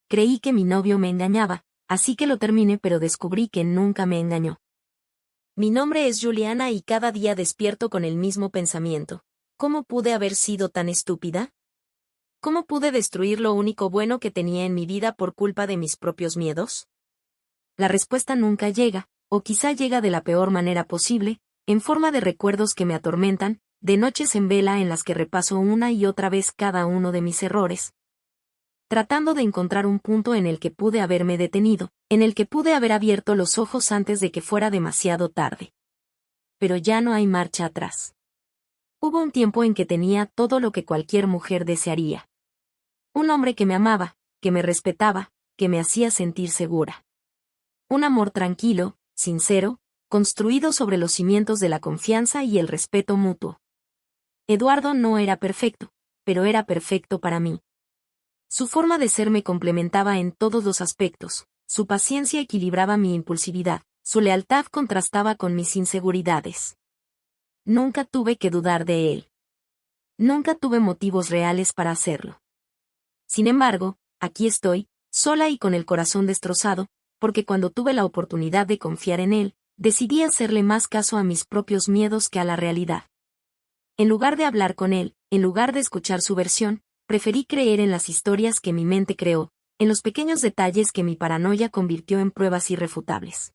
creí que mi novio me engañaba, así que lo terminé, pero descubrí que nunca me engañó. Mi nombre es Juliana y cada día despierto con el mismo pensamiento. ¿Cómo pude haber sido tan estúpida? ¿Cómo pude destruir lo único bueno que tenía en mi vida por culpa de mis propios miedos? La respuesta nunca llega, o quizá llega de la peor manera posible, en forma de recuerdos que me atormentan, de noches en vela en las que repaso una y otra vez cada uno de mis errores, tratando de encontrar un punto en el que pude haberme detenido, en el que pude haber abierto los ojos antes de que fuera demasiado tarde. Pero ya no hay marcha atrás. Hubo un tiempo en que tenía todo lo que cualquier mujer desearía. Un hombre que me amaba, que me respetaba, que me hacía sentir segura. Un amor tranquilo, sincero, construido sobre los cimientos de la confianza y el respeto mutuo. Eduardo no era perfecto, pero era perfecto para mí. Su forma de ser me complementaba en todos los aspectos, su paciencia equilibraba mi impulsividad, su lealtad contrastaba con mis inseguridades. Nunca tuve que dudar de él. Nunca tuve motivos reales para hacerlo. Sin embargo, aquí estoy, sola y con el corazón destrozado, porque cuando tuve la oportunidad de confiar en él, decidí hacerle más caso a mis propios miedos que a la realidad. En lugar de hablar con él, en lugar de escuchar su versión, preferí creer en las historias que mi mente creó, en los pequeños detalles que mi paranoia convirtió en pruebas irrefutables.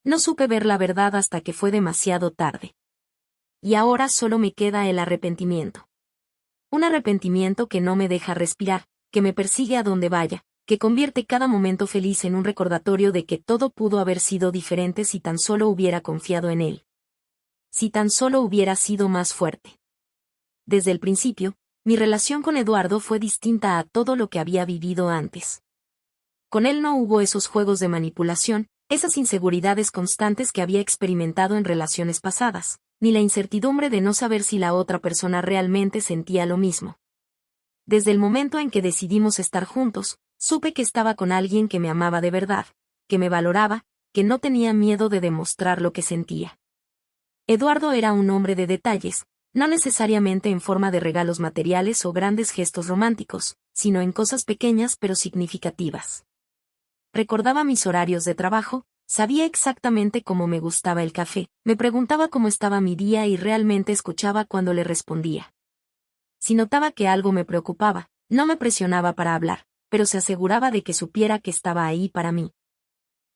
No supe ver la verdad hasta que fue demasiado tarde. Y ahora solo me queda el arrepentimiento. Un arrepentimiento que no me deja respirar, que me persigue a donde vaya, que convierte cada momento feliz en un recordatorio de que todo pudo haber sido diferente si tan solo hubiera confiado en él. Si tan solo hubiera sido más fuerte. Desde el principio, mi relación con Eduardo fue distinta a todo lo que había vivido antes. Con él no hubo esos juegos de manipulación, esas inseguridades constantes que había experimentado en relaciones pasadas, ni la incertidumbre de no saber si la otra persona realmente sentía lo mismo. Desde el momento en que decidimos estar juntos, supe que estaba con alguien que me amaba de verdad, que me valoraba, que no tenía miedo de demostrar lo que sentía. Eduardo era un hombre de detalles, no necesariamente en forma de regalos materiales o grandes gestos románticos, sino en cosas pequeñas pero significativas. Recordaba mis horarios de trabajo, sabía exactamente cómo me gustaba el café, me preguntaba cómo estaba mi día y realmente escuchaba cuando le respondía. Si notaba que algo me preocupaba, no me presionaba para hablar, pero se aseguraba de que supiera que estaba ahí para mí.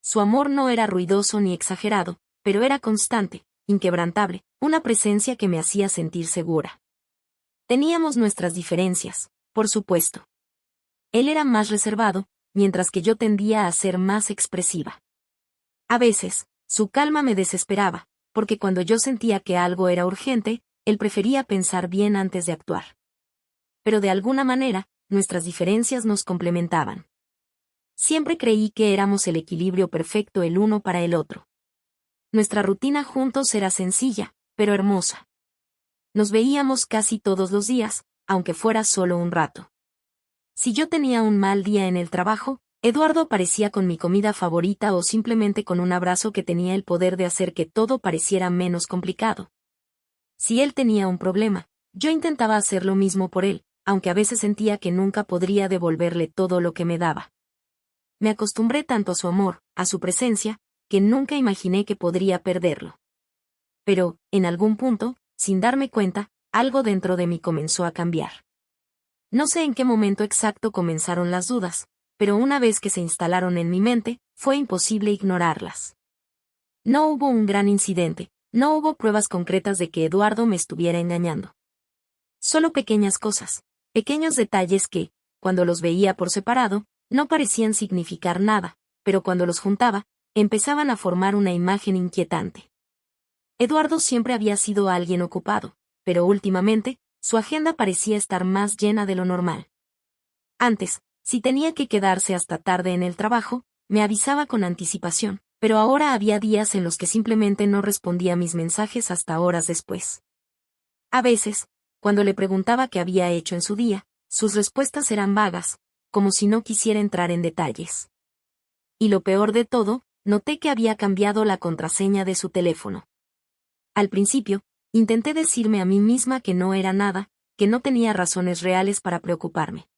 Su amor no era ruidoso ni exagerado, pero era constante, inquebrantable, una presencia que me hacía sentir segura. Teníamos nuestras diferencias, por supuesto. Él era más reservado, mientras que yo tendía a ser más expresiva. A veces, su calma me desesperaba, porque cuando yo sentía que algo era urgente, él prefería pensar bien antes de actuar. Pero de alguna manera, nuestras diferencias nos complementaban. Siempre creí que éramos el equilibrio perfecto el uno para el otro. Nuestra rutina juntos era sencilla, pero hermosa. Nos veíamos casi todos los días, aunque fuera solo un rato. Si yo tenía un mal día en el trabajo, Eduardo aparecía con mi comida favorita o simplemente con un abrazo que tenía el poder de hacer que todo pareciera menos complicado. Si él tenía un problema, yo intentaba hacer lo mismo por él, aunque a veces sentía que nunca podría devolverle todo lo que me daba. Me acostumbré tanto a su amor, a su presencia, que nunca imaginé que podría perderlo. Pero, en algún punto, sin darme cuenta, algo dentro de mí comenzó a cambiar. No sé en qué momento exacto comenzaron las dudas, pero una vez que se instalaron en mi mente, fue imposible ignorarlas. No hubo un gran incidente, no hubo pruebas concretas de que Eduardo me estuviera engañando. Solo pequeñas cosas, pequeños detalles que, cuando los veía por separado, no parecían significar nada, pero cuando los juntaba, empezaban a formar una imagen inquietante. Eduardo siempre había sido alguien ocupado, pero últimamente, su agenda parecía estar más llena de lo normal. Antes, si tenía que quedarse hasta tarde en el trabajo, me avisaba con anticipación, pero ahora había días en los que simplemente no respondía a mis mensajes hasta horas después. A veces, cuando le preguntaba qué había hecho en su día, sus respuestas eran vagas, como si no quisiera entrar en detalles. Y lo peor de todo, noté que había cambiado la contraseña de su teléfono. Al principio, intenté decirme a mí misma que no era nada, que no tenía razones reales para preocuparme.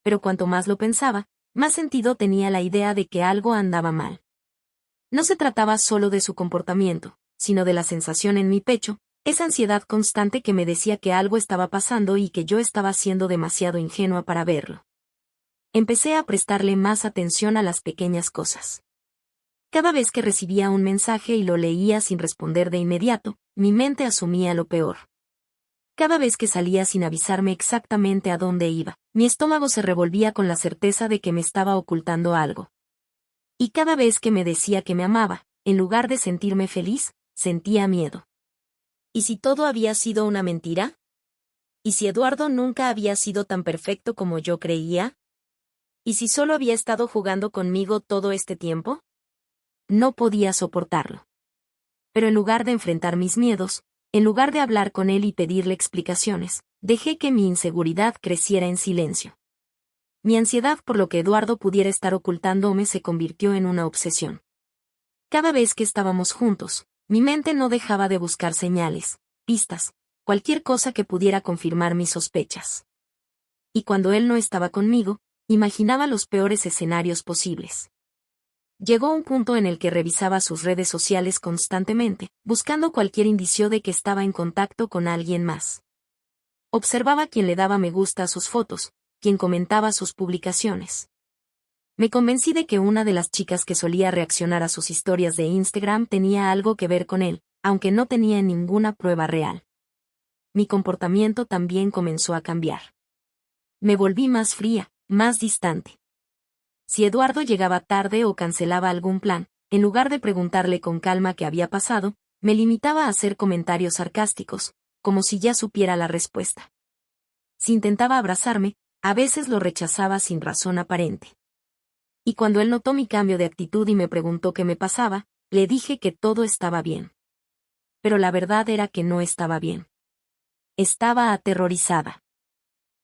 Pero cuanto más lo pensaba, más sentido tenía la idea de que algo andaba mal. No se trataba solo de su comportamiento, sino de la sensación en mi pecho, esa ansiedad constante que me decía que algo estaba pasando y que yo estaba siendo demasiado ingenua para verlo. Empecé a prestarle más atención a las pequeñas cosas. Cada vez que recibía un mensaje y lo leía sin responder de inmediato, mi mente asumía lo peor. Cada vez que salía sin avisarme exactamente a dónde iba, mi estómago se revolvía con la certeza de que me estaba ocultando algo. Y cada vez que me decía que me amaba, en lugar de sentirme feliz, sentía miedo. ¿Y si todo había sido una mentira? ¿Y si Eduardo nunca había sido tan perfecto como yo creía? ¿Y si solo había estado jugando conmigo todo este tiempo? No podía soportarlo. Pero en lugar de enfrentar mis miedos, en lugar de hablar con él y pedirle explicaciones, dejé que mi inseguridad creciera en silencio. Mi ansiedad por lo que Eduardo pudiera estar ocultándome se convirtió en una obsesión. Cada vez que estábamos juntos, mi mente no dejaba de buscar señales, pistas, cualquier cosa que pudiera confirmar mis sospechas. Y cuando él no estaba conmigo, imaginaba los peores escenarios posibles. Llegó un punto en el que revisaba sus redes sociales constantemente, buscando cualquier indicio de que estaba en contacto con alguien más. Observaba quién le daba me gusta a sus fotos, quién comentaba sus publicaciones. Me convencí de que una de las chicas que solía reaccionar a sus historias de Instagram tenía algo que ver con él, aunque no tenía ninguna prueba real. Mi comportamiento también comenzó a cambiar. Me volví más fría, más distante. Si Eduardo llegaba tarde o cancelaba algún plan, en lugar de preguntarle con calma qué había pasado, me limitaba a hacer comentarios sarcásticos, como si ya supiera la respuesta. Si intentaba abrazarme, a veces lo rechazaba sin razón aparente. Y cuando él notó mi cambio de actitud y me preguntó qué me pasaba, le dije que todo estaba bien. Pero la verdad era que no estaba bien. Estaba aterrorizada.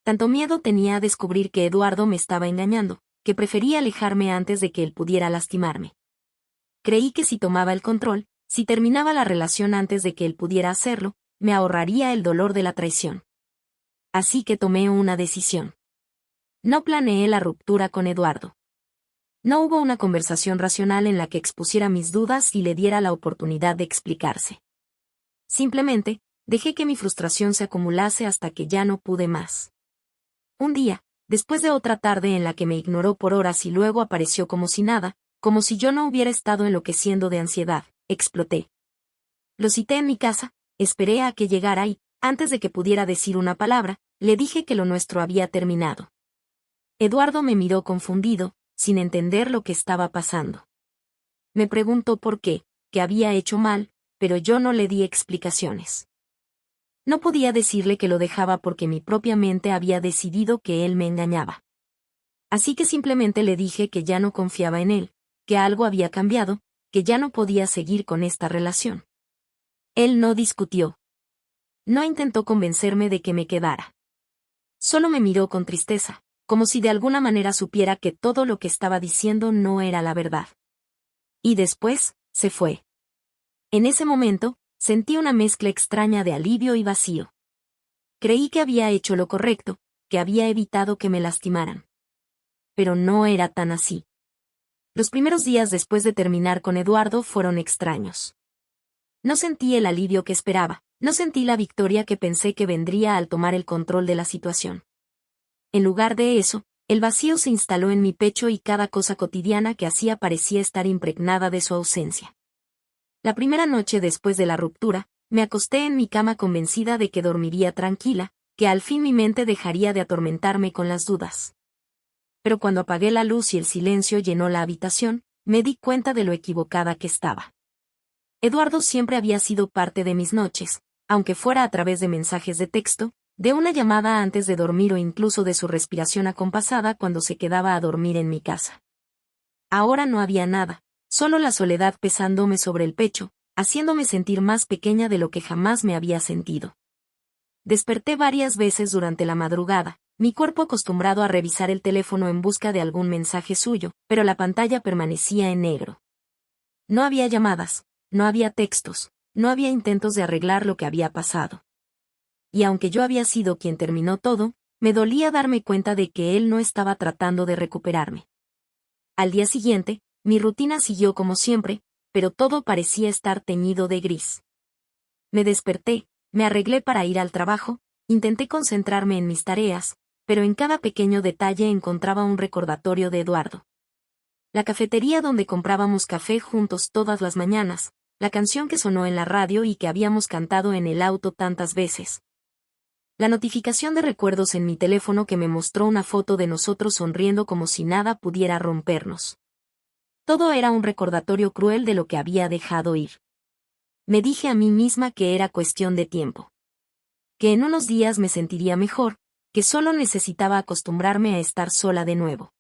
Tanto miedo tenía a descubrir que Eduardo me estaba engañando, que prefería alejarme antes de que él pudiera lastimarme. Creí que si tomaba el control, si terminaba la relación antes de que él pudiera hacerlo, me ahorraría el dolor de la traición. Así que tomé una decisión. No planeé la ruptura con Eduardo. No hubo una conversación racional en la que expusiera mis dudas y le diera la oportunidad de explicarse. Simplemente, dejé que mi frustración se acumulase hasta que ya no pude más. Un día, después de otra tarde en la que me ignoró por horas y luego apareció como si nada, como si yo no hubiera estado enloqueciendo de ansiedad, exploté. Lo cité en mi casa, esperé a que llegara y, antes de que pudiera decir una palabra, le dije que lo nuestro había terminado. Eduardo me miró confundido, sin entender lo que estaba pasando. Me preguntó por qué, qué había hecho mal, pero yo no le di explicaciones. No podía decirle que lo dejaba porque mi propia mente había decidido que él me engañaba. Así que simplemente le dije que ya no confiaba en él, que algo había cambiado, que ya no podía seguir con esta relación. Él no discutió. No intentó convencerme de que me quedara. Solo me miró con tristeza, como si de alguna manera supiera que todo lo que estaba diciendo no era la verdad. Y después, se fue. En ese momento, sentí una mezcla extraña de alivio y vacío. Creí que había hecho lo correcto, que había evitado que me lastimaran. Pero no era tan así. Los primeros días después de terminar con Eduardo fueron extraños. No sentí el alivio que esperaba, no sentí la victoria que pensé que vendría al tomar el control de la situación. En lugar de eso, el vacío se instaló en mi pecho y cada cosa cotidiana que hacía parecía estar impregnada de su ausencia. La primera noche después de la ruptura, me acosté en mi cama convencida de que dormiría tranquila, que al fin mi mente dejaría de atormentarme con las dudas. Pero cuando apagué la luz y el silencio llenó la habitación, me di cuenta de lo equivocada que estaba. Eduardo siempre había sido parte de mis noches, aunque fuera a través de mensajes de texto, de una llamada antes de dormir o incluso de su respiración acompasada cuando se quedaba a dormir en mi casa. Ahora no había nada, solo la soledad pesándome sobre el pecho, haciéndome sentir más pequeña de lo que jamás me había sentido. Desperté varias veces durante la madrugada, mi cuerpo acostumbrado a revisar el teléfono en busca de algún mensaje suyo, pero la pantalla permanecía en negro. No había llamadas, no había textos, no había intentos de arreglar lo que había pasado. Y aunque yo había sido quien terminó todo, me dolía darme cuenta de que él no estaba tratando de recuperarme. Al día siguiente, mi rutina siguió como siempre, pero todo parecía estar teñido de gris. Me desperté, me arreglé para ir al trabajo, intenté concentrarme en mis tareas, pero en cada pequeño detalle encontraba un recordatorio de Eduardo. La cafetería donde comprábamos café juntos todas las mañanas, la canción que sonó en la radio y que habíamos cantado en el auto tantas veces. La notificación de recuerdos en mi teléfono que me mostró una foto de nosotros sonriendo como si nada pudiera rompernos. Todo era un recordatorio cruel de lo que había dejado ir. Me dije a mí misma que era cuestión de tiempo. Que en unos días me sentiría mejor, que solo necesitaba acostumbrarme a estar sola de nuevo.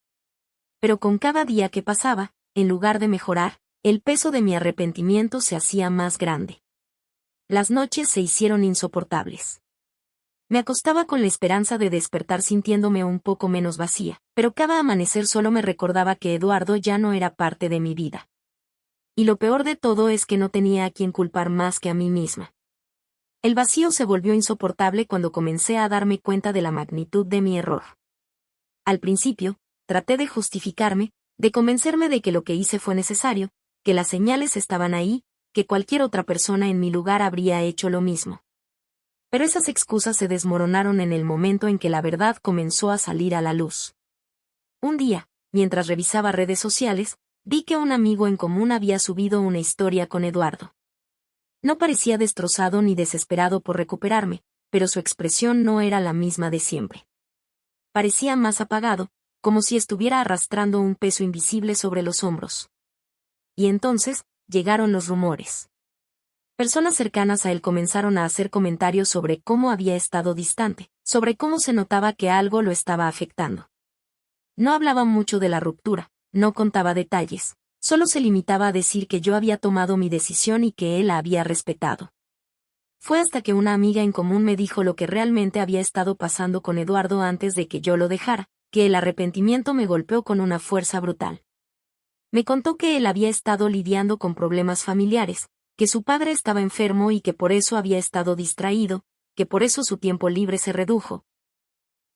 Pero con cada día que pasaba, en lugar de mejorar, el peso de mi arrepentimiento se hacía más grande. Las noches se hicieron insoportables. Me acostaba con la esperanza de despertar sintiéndome un poco menos vacía, pero cada amanecer solo me recordaba que Eduardo ya no era parte de mi vida. Y lo peor de todo es que no tenía a quien culpar más que a mí misma. El vacío se volvió insoportable cuando comencé a darme cuenta de la magnitud de mi error. Al principio, traté de justificarme, de convencerme de que lo que hice fue necesario, que las señales estaban ahí, que cualquier otra persona en mi lugar habría hecho lo mismo. Pero esas excusas se desmoronaron en el momento en que la verdad comenzó a salir a la luz. Un día, mientras revisaba redes sociales, vi que un amigo en común había subido una historia con Eduardo. No parecía destrozado ni desesperado por recuperarme, pero su expresión no era la misma de siempre. Parecía más apagado, como si estuviera arrastrando un peso invisible sobre los hombros. Y entonces, llegaron los rumores. Personas cercanas a él comenzaron a hacer comentarios sobre cómo había estado distante, sobre cómo se notaba que algo lo estaba afectando. No hablaba mucho de la ruptura, no contaba detalles, solo se limitaba a decir que yo había tomado mi decisión y que él la había respetado. Fue hasta que una amiga en común me dijo lo que realmente había estado pasando con Eduardo antes de que yo lo dejara, que el arrepentimiento me golpeó con una fuerza brutal. Me contó que él había estado lidiando con problemas familiares, que su padre estaba enfermo y que por eso había estado distraído, que por eso su tiempo libre se redujo,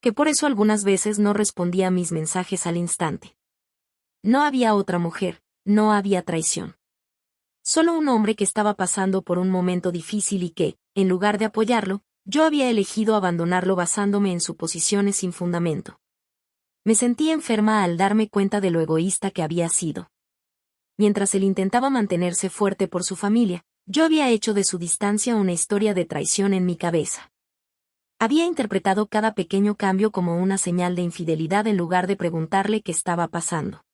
que por eso algunas veces no respondía a mis mensajes al instante. No había otra mujer, no había traición. Solo un hombre que estaba pasando por un momento difícil y que, en lugar de apoyarlo, yo había elegido abandonarlo basándome en suposiciones sin fundamento. Me sentí enferma al darme cuenta de lo egoísta que había sido. Mientras él intentaba mantenerse fuerte por su familia, yo había hecho de su distancia una historia de traición en mi cabeza. Había interpretado cada pequeño cambio como una señal de infidelidad en lugar de preguntarle qué estaba pasando.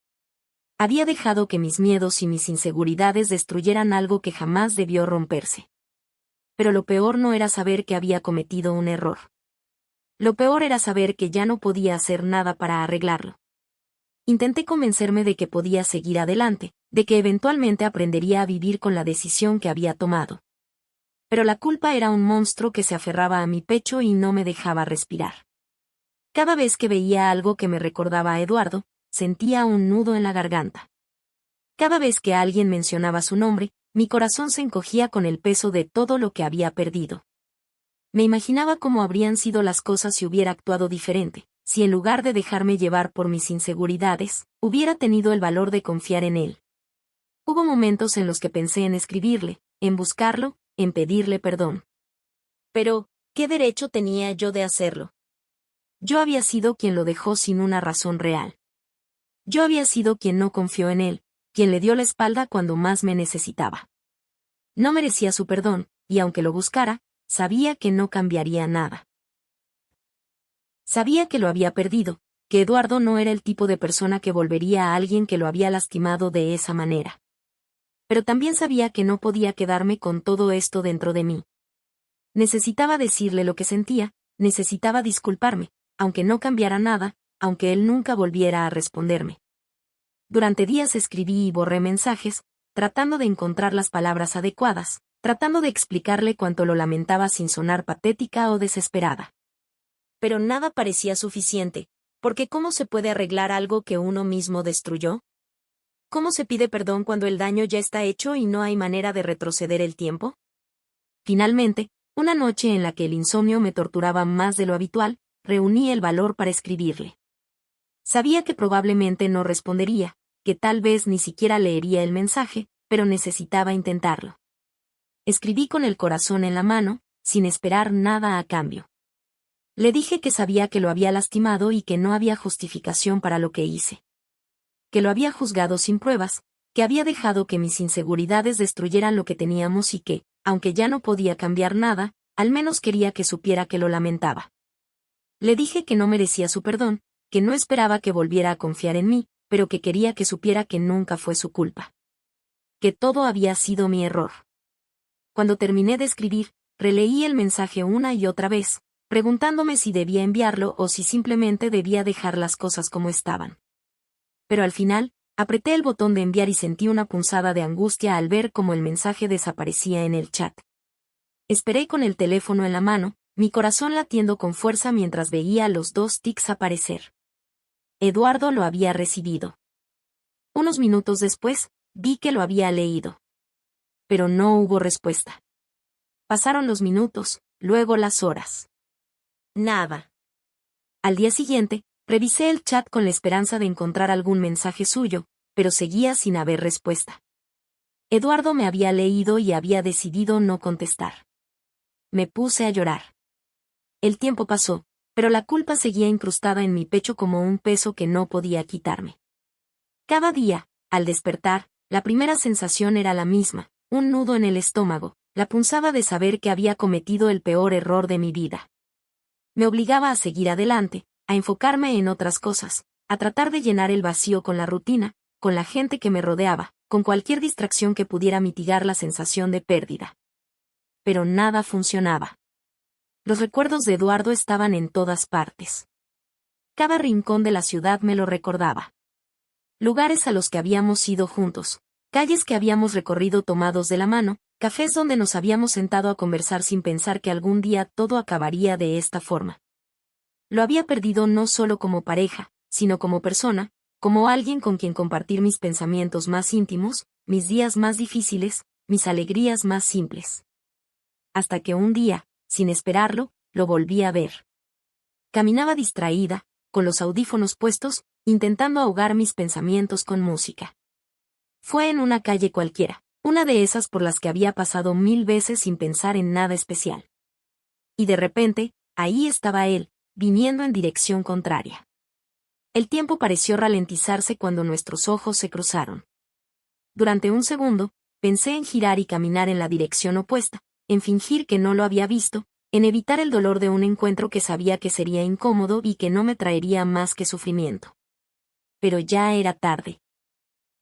Había dejado que mis miedos y mis inseguridades destruyeran algo que jamás debió romperse. Pero lo peor no era saber que había cometido un error. Lo peor era saber que ya no podía hacer nada para arreglarlo. Intenté convencerme de que podía seguir adelante, de que eventualmente aprendería a vivir con la decisión que había tomado. Pero la culpa era un monstruo que se aferraba a mi pecho y no me dejaba respirar. Cada vez que veía algo que me recordaba a Eduardo, sentía un nudo en la garganta. Cada vez que alguien mencionaba su nombre, mi corazón se encogía con el peso de todo lo que había perdido. Me imaginaba cómo habrían sido las cosas si hubiera actuado diferente, si en lugar de dejarme llevar por mis inseguridades, hubiera tenido el valor de confiar en él. Hubo momentos en los que pensé en escribirle, en buscarlo, en pedirle perdón. Pero, ¿qué derecho tenía yo de hacerlo? Yo había sido quien lo dejó sin una razón real. Yo había sido quien no confió en él, quien le dio la espalda cuando más me necesitaba. No merecía su perdón, y aunque lo buscara, sabía que no cambiaría nada. Sabía que lo había perdido, que Eduardo no era el tipo de persona que volvería a alguien que lo había lastimado de esa manera. Pero también sabía que no podía quedarme con todo esto dentro de mí. Necesitaba decirle lo que sentía, necesitaba disculparme, aunque no cambiara nada, aunque él nunca volviera a responderme. Durante días escribí y borré mensajes, tratando de encontrar las palabras adecuadas, tratando de explicarle cuánto lo lamentaba sin sonar patética o desesperada. Pero nada parecía suficiente, porque ¿cómo se puede arreglar algo que uno mismo destruyó? ¿Cómo se pide perdón cuando el daño ya está hecho y no hay manera de retroceder el tiempo? Finalmente, una noche en la que el insomnio me torturaba más de lo habitual, reuní el valor para escribirle. Sabía que probablemente no respondería, que tal vez ni siquiera leería el mensaje, pero necesitaba intentarlo. Escribí con el corazón en la mano, sin esperar nada a cambio. Le dije que sabía que lo había lastimado y que no había justificación para lo que hice. Que lo había juzgado sin pruebas, que había dejado que mis inseguridades destruyeran lo que teníamos y que, aunque ya no podía cambiar nada, al menos quería que supiera que lo lamentaba. Le dije que no merecía su perdón, que no esperaba que volviera a confiar en mí, pero que quería que supiera que nunca fue su culpa. Que todo había sido mi error. Cuando terminé de escribir, releí el mensaje una y otra vez, preguntándome si debía enviarlo o si simplemente debía dejar las cosas como estaban. Pero al final, apreté el botón de enviar y sentí una punzada de angustia al ver cómo el mensaje desaparecía en el chat. Esperé con el teléfono en la mano, mi corazón latiendo con fuerza mientras veía los 2 tics aparecer. Eduardo lo había recibido. Unos minutos después, vi que lo había leído. Pero no hubo respuesta. Pasaron los minutos, luego las horas. Nada. Al día siguiente, revisé el chat con la esperanza de encontrar algún mensaje suyo, pero seguía sin haber respuesta. Eduardo me había leído y había decidido no contestar. Me puse a llorar. El tiempo pasó, pero la culpa seguía incrustada en mi pecho como un peso que no podía quitarme. Cada día, al despertar, la primera sensación era la misma, un nudo en el estómago, la punzada de saber que había cometido el peor error de mi vida. Me obligaba a seguir adelante, a enfocarme en otras cosas, a tratar de llenar el vacío con la rutina, con la gente que me rodeaba, con cualquier distracción que pudiera mitigar la sensación de pérdida. Pero nada funcionaba. Los recuerdos de Eduardo estaban en todas partes. Cada rincón de la ciudad me lo recordaba. Lugares a los que habíamos ido juntos, calles que habíamos recorrido tomados de la mano, cafés donde nos habíamos sentado a conversar sin pensar que algún día todo acabaría de esta forma. Lo había perdido no solo como pareja, sino como persona, como alguien con quien compartir mis pensamientos más íntimos, mis días más difíciles, mis alegrías más simples. Hasta que un día, sin esperarlo, lo volví a ver. Caminaba distraída, con los audífonos puestos, intentando ahogar mis pensamientos con música. Fue en una calle cualquiera, una de esas por las que había pasado 1000 veces sin pensar en nada especial. Y de repente, ahí estaba él, viniendo en dirección contraria. El tiempo pareció ralentizarse cuando nuestros ojos se cruzaron. Durante un segundo, pensé en girar y caminar en la dirección opuesta, en fingir que no lo había visto, en evitar el dolor de un encuentro que sabía que sería incómodo y que no me traería más que sufrimiento. Pero ya era tarde.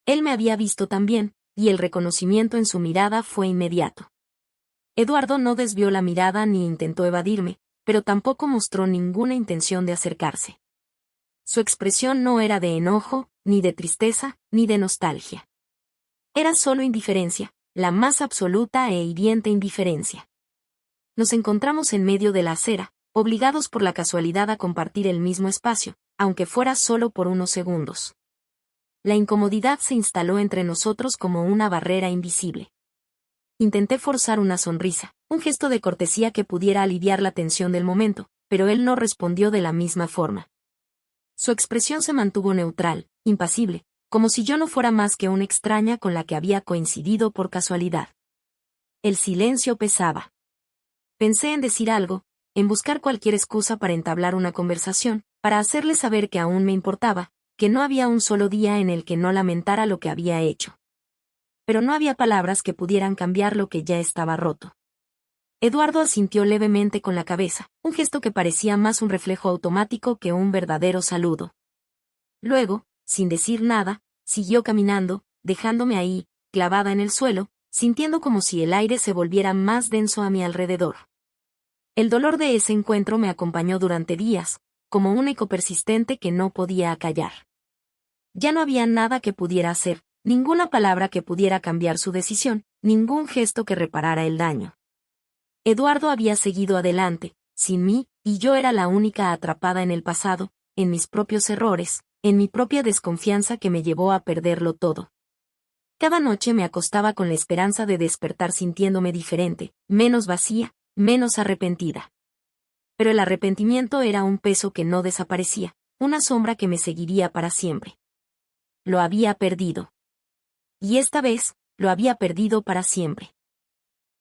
Él me había visto también, y el reconocimiento en su mirada fue inmediato. Eduardo no desvió la mirada ni intentó evadirme, pero tampoco mostró ninguna intención de acercarse. Su expresión no era de enojo, ni de tristeza, ni de nostalgia. Era solo indiferencia, la más absoluta e hiriente indiferencia. Nos encontramos en medio de la acera, obligados por la casualidad a compartir el mismo espacio, aunque fuera solo por unos segundos. La incomodidad se instaló entre nosotros como una barrera invisible. Intenté forzar una sonrisa, un gesto de cortesía que pudiera aliviar la tensión del momento, pero él no respondió de la misma forma. Su expresión se mantuvo neutral, impasible, como si yo no fuera más que una extraña con la que había coincidido por casualidad. El silencio pesaba. Pensé en decir algo, en buscar cualquier excusa para entablar una conversación, para hacerle saber que aún me importaba, que no había un solo día en el que no lamentara lo que había hecho. Pero no había palabras que pudieran cambiar lo que ya estaba roto. Eduardo asintió levemente con la cabeza, un gesto que parecía más un reflejo automático que un verdadero saludo. Luego, sin decir nada, siguió caminando, dejándome ahí, clavada en el suelo, sintiendo como si el aire se volviera más denso a mi alrededor. El dolor de ese encuentro me acompañó durante días, como un eco persistente que no podía acallar. Ya no había nada que pudiera hacer, ninguna palabra que pudiera cambiar su decisión, ningún gesto que reparara el daño. Eduardo había seguido adelante, sin mí, y yo era la única atrapada en el pasado, en mis propios errores, en mi propia desconfianza que me llevó a perderlo todo. Cada noche me acostaba con la esperanza de despertar sintiéndome diferente, menos vacía, menos arrepentida. Pero el arrepentimiento era un peso que no desaparecía, una sombra que me seguiría para siempre. lo había perdido. Y esta vez, lo había perdido para siempre.